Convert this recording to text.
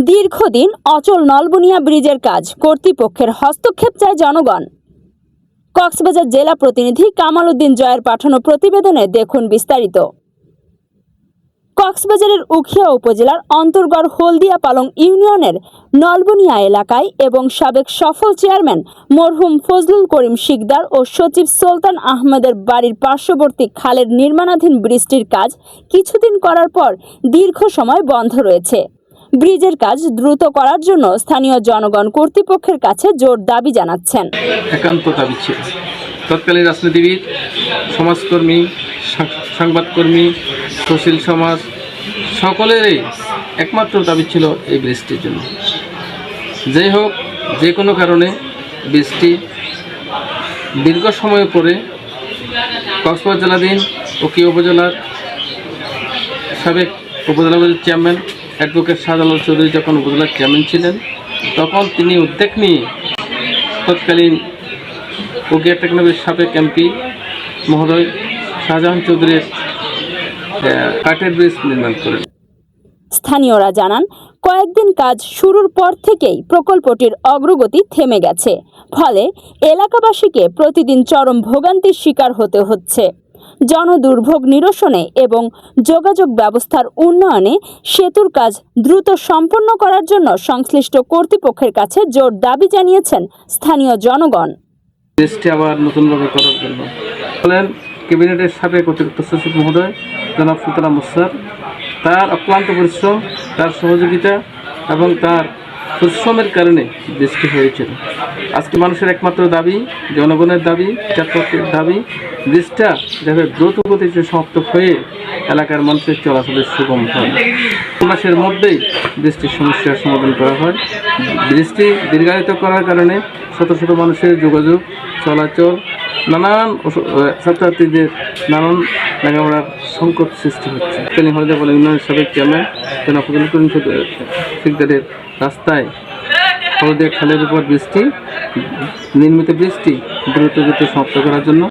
দীর্ঘদিন অচল নলবুনিয়া ব্রিজের কাজ কর্তৃপক্ষের হস্তক্ষেপ চায় জনগণ। কক্সবাজার জেলা প্রতিনিধি কামাল উদ্দিন জয়ের পাঠানো প্রতিবেদনে দেখুন বিস্তারিত। কক্সবাজারের উখিয়া উপজেলার অন্তর্গড় হলদিয়া পালং ইউনিয়নের নলবুনিয়া এলাকায় এবং সাবেক সফল চেয়ারম্যান মরহুম ফজলুল করিম শিকদার ও সচিব সুলতান আহমেদের বাড়ির পার্শ্ববর্তী খালের নির্মাণাধীন ব্রিজটির কাজ কিছুদিন করার পর দীর্ঘ সময় বন্ধ রয়েছে। ব্রিজের কাজ দ্রুত করার জন্য স্থানীয় জনগণ কর্তৃপক্ষের কাছে জোর দাবি জানাচ্ছেন। একান্ত দাবি ছিল তৎকালীন রাজনীতিবিদ, সমাজকর্মী, সংবাদকর্মী, সুশীল সমাজ সকলেরই একমাত্র দাবি ছিল এই ব্রিজটির জন্য। যাই হোক, যে কোনো কারণে ব্রিজটি দীর্ঘ সময় পরে কক্সবাজার জেলাধীন উখিয়া উপজেলার সাবেক উপজেলা চেয়ারম্যান অ্যাডভোকেট শাহজালাল চৌধুরী যখন উপজেলার চেয়ারম্যান ছিলেন, তখন তিনি উদ্যোগ নিয়ে তৎকালীন উখিয়া টেকনোলজির সাবেক এমপি মহোদয় শাহজাহান চৌধুরীর কাঠের ব্রিজ নির্মাণ করেন। স্থানীয়রা জানান, কয়েকদিন কাজ শুরুর পর থেকেই প্রকল্পটির অগ্রগতি থেমে গেছে, ফলে এলাকাবাসীকে প্রতিদিন চরম ভোগান্তির শিকার হতে হচ্ছে। জনদুর্ভোগ নিরসনে এবং যোগাযোগ ব্যবস্থার উন্নয়নে সেতুর কাজ দ্রুত সম্পন্ন করার জন্য সংশ্লিষ্ট কর্তৃপক্ষের কাছে জোর দাবি জানিয়েছেন স্থানীয় জনগণ। ব্রিজটি আবার নতুনভাবে করার জন্য বলেন ক্যাবিনেটের সাবেক অতিরিক্ত সচিব মহোদয় জনাব সুলতান আহমেদ, তার অক্লান্ত পরিশ্রম, তার সহযোগিতা এবং তার পরিশ্রমের কারণে ব্রিজটি হয়েছিল। আজকে মানুষের একমাত্র দাবি, জনগণের দাবি, চাকরির দাবি, ব্রিজটা যাতে দ্রুত গতিতে সমাপ্ত হয়ে এলাকার মানুষের চলাচলের সুগম হয়। মাসের মধ্যেই ব্রিজটির সমস্যার সমাধান করা হয়। ব্রিজটি দীর্ঘায়িত করার কারণে শত শত মানুষের যোগাযোগ, চলাচল, নানান ছাত্রছাত্রীদের নানান লেখাপড়ার সংকট সৃষ্টি হচ্ছে। হলদিয়া পালং ইউনিয়নের সাবেক চেয়ারম্যান জনাব ফজলুল করিম শিকদারের রাস্তায় হলদিয়া খালের উপর ব্রিজটি নির্মিত ব্রিজটি দ্রুত সমাপ্ত করার জন্য